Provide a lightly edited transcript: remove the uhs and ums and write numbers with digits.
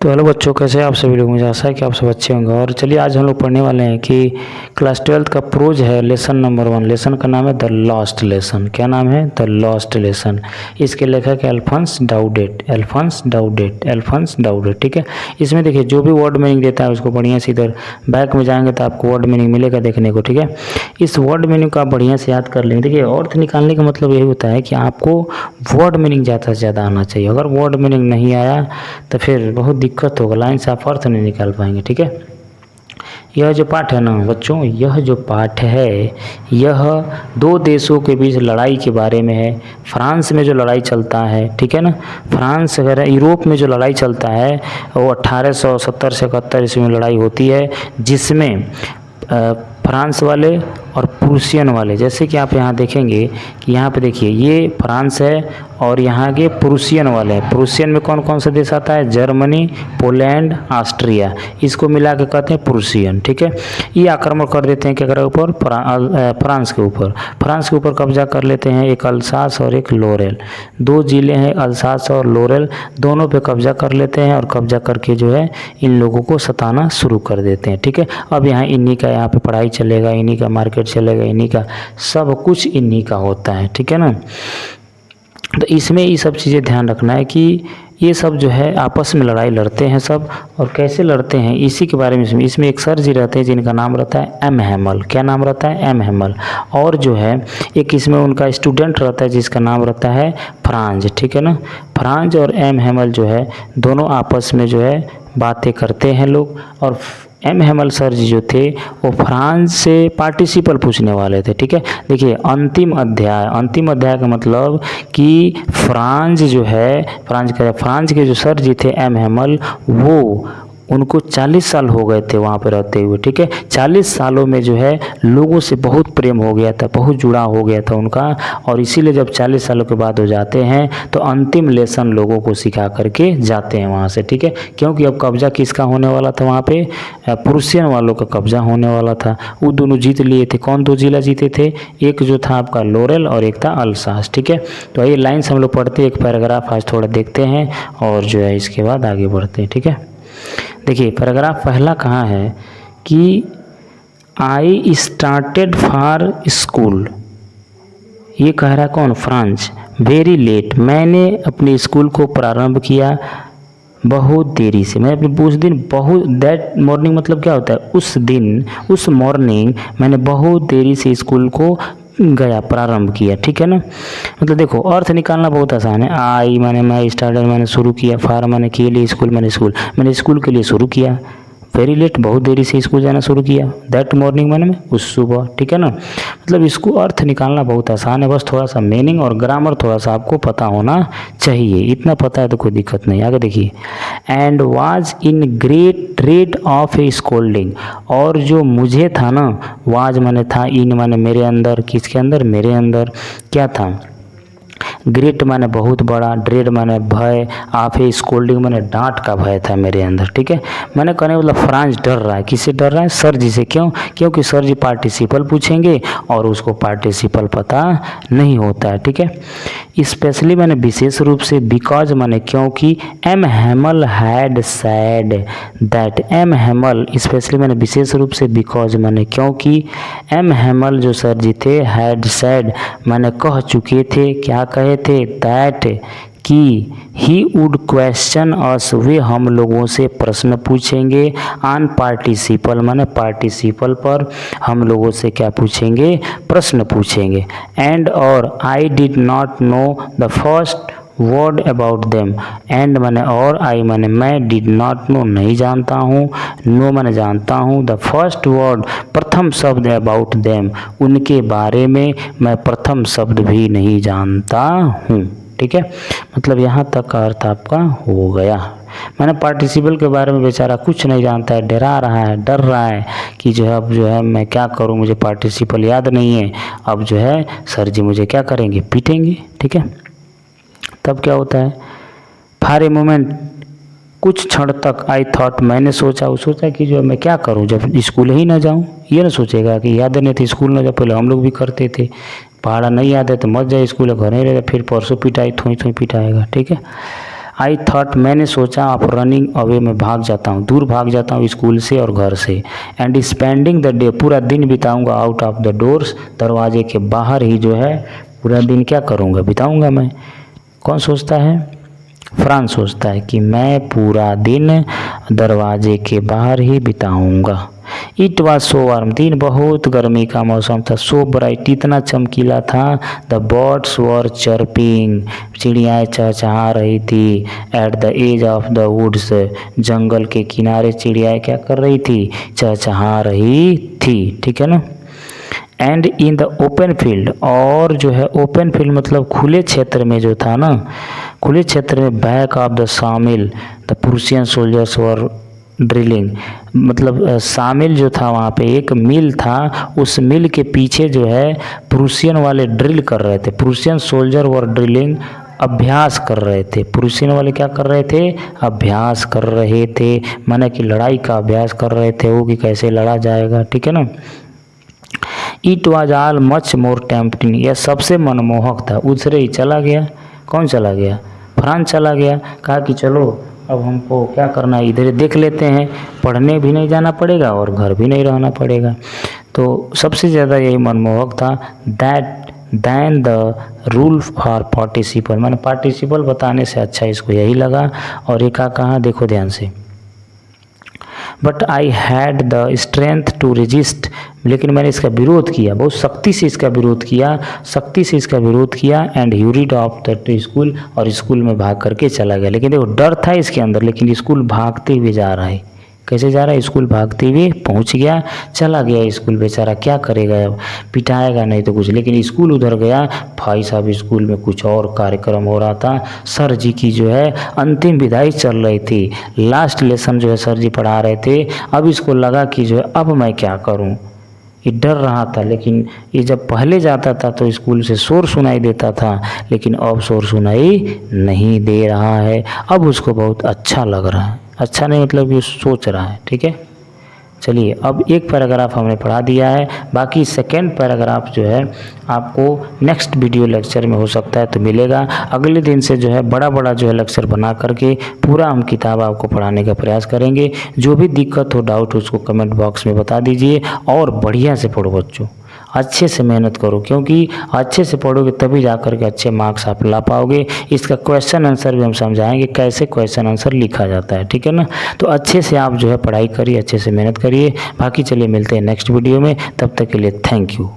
तो हेलो बच्चों, कैसे हैं आप सभी लोग। मुझे आशा है कि आप सब अच्छे होंगे। और चलिए आज हम लोग पढ़ने वाले हैं कि क्लास 12th का प्रोज है लेसन नंबर 1। लेसन का नाम है द लॉस्ट लेसन। क्या नाम है? The lost lesson. इसके लेखक है अल्फोंस डाउडेट। ठीक है। इसमें देखिए जो भी वर्ड मीनिंग देता है उसको बढ़िया से इधर बैक में जाएंगे तो आपको वर्ड मीनिंग मिलेगा देखने को। ठीक है, इस वर्ड मीनिंग को आप बढ़िया से याद कर लेंगे। देखिए अर्थ निकालने का मतलब यही होता है कि आपको वर्ड मीनिंग ज़्यादा से ज़्यादा आना चाहिए। अगर वर्ड मीनिंग नहीं आया तो फिर बहुत दिक्कत होगा, लाइन से आप अर्थ नहीं निकाल पाएंगे। ठीक है, यह जो पाठ है ना बच्चों, यह जो पाठ है यह दो देशों के बीच लड़ाई के बारे में है। फ्रांस में जो लड़ाई चलता है, ठीक है ना, फ्रांस अगर यूरोप में जो लड़ाई चलता है वो 1870 से 71 ईस्वी में लड़ाई होती है, जिसमें फ्रांस वाले और प्रूसियन वाले, जैसे कि आप यहाँ देखेंगे कि यहाँ पे देखिए ये फ्रांस है और यहाँ के प्रूसियन वाले हैं। प्रूसियन में कौन कौन सा देश आता है? जर्मनी, पोलैंड, ऑस्ट्रिया, इसको मिला के कहते हैं प्रूसियन। ठीक है, ये आक्रमण कर देते हैं क्या कर ऊपर? फ्रांस के ऊपर। फ्रांस के ऊपर कब्जा कर लेते हैं। एक अल्सास और एक लोरेल, दो जिले हैं अल्सास और लोरेल, दोनों पे कब्जा कर लेते हैं और कब्जा करके जो है इन लोगों को सताना शुरू कर देते हैं। ठीक है, अब यहाँ इन्हीं का यहाँ पे पढ़ाई चलेगा, इन्हीं का मार्केट चलेगा, इन्हीं का सब कुछ इन्हीं का होता है। ठीक है ना, तो इसमें ये सब चीज़ें ध्यान रखना है कि ये सब जो है आपस में लड़ाई लड़ते हैं सब, और कैसे लड़ते हैं इसी के बारे में इसमें एक सर जी रहते हैं जिनका नाम रहता है एम हैमल। क्या नाम रहता है? M Hamel. और जो है एक इसमें उनका स्टूडेंट रहता है जिसका नाम रहता है फ्रांज। ठीक है ना, फ्रांज और एम हैमल जो है दोनों आपस में जो है बातें करते हैं लोग। और एम हैमल सर जी जो थे वो फ्रांस से पार्टिसिपल पूछने वाले थे। ठीक है, देखिए अंतिम अध्याय का मतलब कि फ्रांस जो है फ्रांस के जो सर जी थे एम हैमल, वो उनको 40 साल हो गए थे वहाँ पे रहते हुए। ठीक है, 40 सालों में जो है लोगों से बहुत प्रेम हो गया था, बहुत जुड़ा हो गया था उनका, और इसीलिए जब 40 सालों के बाद हो जाते हैं तो अंतिम लेसन लोगों को सिखा करके जाते हैं वहाँ से। ठीक है, क्योंकि अब कब्जा किसका होने वाला था वहाँ पे? प्रूसियन वालों का कब्जा होने वाला था। वो दोनों जीत लिए थे। कौन दो जिला जीते थे? एक जो था आपका लोरेल और एक था अल्सास। ठीक है, तो ये लाइन से हम लोग पढ़ते हैं, एक पैराग्राफ आज थोड़ा देखते हैं और जो है इसके बाद आगे बढ़ते हैं। ठीक है, देखिए पैराग्राफ पहला कहाँ है कि आई स्टार्टेड फॉर स्कूल। ये कह रहा है कौन? फ्रांस। वेरी लेट, मैंने अपने स्कूल को प्रारंभ किया बहुत देरी से। मैं अपने उस दिन दैट मॉर्निंग मतलब क्या होता है? उस दिन, उस मॉर्निंग मैंने बहुत देरी से स्कूल को गया, प्रारंभ किया। ठीक है ना, मतलब देखो अर्थ निकालना बहुत आसान है। आई माने मैं, स्टार्टेड मैंने शुरू किया, फार माने के लिए, स्कूल मैंने स्कूल के लिए शुरू किया। वेरी लेट, बहुत देरी से स्कूल जाना शुरू किया। दैट मॉर्निंग मैंने उस सुबह। ठीक है ना, मतलब इसको अर्थ निकालना बहुत आसान है, बस थोड़ा सा मीनिंग और ग्रामर थोड़ा सा आपको पता होना चाहिए। इतना पता है तो कोई दिक्कत नहीं। आगे देखिए, and was in great dread of A scolding. और जो मुझे था ना, वाज माने था, इन माने मेरे अंदर, किसके अंदर? मेरे अंदर। क्या था? ग्रेट माने बहुत बड़ा, ड्रेड माने भय, आफे स्कोल्डिंग माने डांट का भय था मेरे अंदर। ठीक है, मैंने कहने मतलब फ्रांस डर रहा है। किससे डर रहा है? सर जी से। क्यों? क्योंकि सर जी पार्टिसिपल पूछेंगे और उसको पार्टिसिपल पता नहीं होता है। ठीक है, स्पेशली मैंने विशेष रूप से, बिकॉज माने क्योंकि, M Hamel had said that. M Hamel specially मैंने विशेष रूप से, बिकॉज माने क्योंकि, एम हैमल जो सर जी थे, हैड सैड माने कह चुके थे। क्या कहे थे? दैट, कि ही वुड क्वेश्चन अस, वे हम लोगों से प्रश्न पूछेंगे। ऑन पार्टिसिपल माने पार्टिसिपल पर हम लोगों से क्या पूछेंगे? प्रश्न पूछेंगे। एंड और, I did not know the first word about them. And माने और, आई माने मैं, डिड नॉट नो नहीं जानता हूँ, नो माने जानता हूँ, द फर्स्ट वर्ड प्रथम शब्द, अबाउट देम उनके बारे में मैं प्रथम शब्द भी नहीं जानता हूँ। ठीक है, मतलब यहाँ तक का अर्थ आपका हो गया। मैंने पार्टिसिपल के बारे में बेचारा कुछ नहीं जानता है, डरा रहा है, डर रहा है कि जो है अब जो है मैं क्या करूँ, मुझे पार्टिसिपल याद नहीं है। अब जो है सर जी मुझे क्या करेंगे? पीटेंगे। ठीक है, तब क्या होता है? फॉर ए मोमेंट, कुछ क्षण तक, आई थॉट मैंने सोचा कि जो मैं क्या करूं जब स्कूल ही ना जाऊं। ये ना सोचेगा कि याद नहीं थी स्कूल ना जाओ, पहले हम लोग भी करते थे, पढ़ा नहीं याद है तो मत जाए स्कूल, घर नहीं रहता, फिर परसों पिटाई थोड़ी पिटाएगा। ठीक है, आई थॉट, मैंने सोचा, आप रनिंग अवे में भाग जाता हूँ, दूर भाग जाता हूँ स्कूल से और घर से। एंड स्पेंडिंग द डे, पूरा दिन बिताऊंगा आउट ऑफ द डोर्स, दरवाजे के बाहर ही जो है पूरा दिन क्या करूँगा, बिताऊंगा मैं। कौन सोचता है? फ्रांस सोचता है कि मैं पूरा दिन दरवाजे के बाहर ही बिताऊंगा। इट वॉज सो वार्म, दिन बहुत गर्मी का मौसम था। सो ब्राइट, इतना चमकीला था। द बर्ड्स वर चर्पिंग, चिड़ियाएँ चहचहा रही थी। At the edge of the woods, जंगल के किनारे चिड़ियाएँ क्या कर रही थी, चहचहा रही थी, ठीक है ना। And in the open field, और जो है ओपन फील्ड मतलब खुले क्षेत्र में जो था ना, खुले क्षेत्र में बैक ऑफ द सामिल the Prussian soldiers were drilling, मतलब शामिल जो था वहाँ पे एक मिल था, उस मिल के पीछे जो है प्रूसियन वाले ड्रिल कर रहे थे। प्रूसियन सोल्जर वर ड्रिलिंग, अभ्यास कर रहे थे। प्रूसियन वाले क्या कर रहे थे, अभ्यास कर रहे थे, माने कि लड़ाई का अभ्यास कर रहे थे वो, कि कैसे लड़ा जाएगा, ठीक है ना। It was all much more tempting, यह सबसे मनमोहक था। उधरे ही चला गया। कौन चला गया? फ्रांस चला गया। कहा कि चलो अब हमको क्या करना है, इधर देख लेते हैं, पढ़ने भी नहीं जाना पड़ेगा और घर भी नहीं रहना पड़ेगा। तो सबसे ज़्यादा यही मनमोहक था। Then the rule for participle, मैंने पार्टिसिपल बताने से अच्छा इसको यही लगा। और एक कहाँ देखो ध्यान से, but I had the strength to resist, लेकिन मैंने इसका विरोध किया, बहुत सख्ती से इसका विरोध किया, एंड ह्यूरिड ऑफ द स्कूल, और स्कूल में भाग करके चला गया। लेकिन देखो डर था इसके अंदर, लेकिन स्कूल भागते हुए जा रहा है। कैसे जा रहा है? स्कूल भागते हुए पहुंच गया, चला गया स्कूल। बेचारा क्या करेगा अब, पिटाएगा नहीं तो कुछ, लेकिन स्कूल उधर गया। भाई साहब स्कूल में कुछ और कार्यक्रम हो रहा था। सर जी की जो है अंतिम विदाई चल रही थी, लास्ट लेसन जो है सर जी पढ़ा रहे थे। अब इसको लगा कि जो है अब मैं क्या करूं, ये डर रहा था। लेकिन ये जब पहले जाता था तो स्कूल से शोर सुनाई देता था, लेकिन अब शोर सुनाई नहीं दे रहा है। अब उसको बहुत अच्छा लग रहा है, अच्छा नहीं मतलब ये सोच रहा है, ठीक है। चलिए अब एक पैराग्राफ हमने पढ़ा दिया है, बाकी सेकेंड पैराग्राफ जो है आपको नेक्स्ट वीडियो लेक्चर में हो सकता है तो मिलेगा। अगले दिन से जो है बड़ा बड़ा जो है लेक्चर बना करके पूरा हम किताब आपको पढ़ाने का प्रयास करेंगे। जो भी दिक्कत हो, डाउट हो, उसको कमेंट बॉक्स में बता दीजिए। और बढ़िया से पढ़ो बच्चों, अच्छे से मेहनत करो, क्योंकि अच्छे से पढ़ोगे तभी जा कर के अच्छे मार्क्स आप ला पाओगे। इसका क्वेश्चन आंसर भी हम समझाएंगे कैसे क्वेश्चन आंसर लिखा जाता है, ठीक है ना। तो अच्छे से आप जो है पढ़ाई करिए, अच्छे से मेहनत करिए। बाकी चलिए मिलते हैं नेक्स्ट वीडियो में, तब तक के लिए थैंक यू।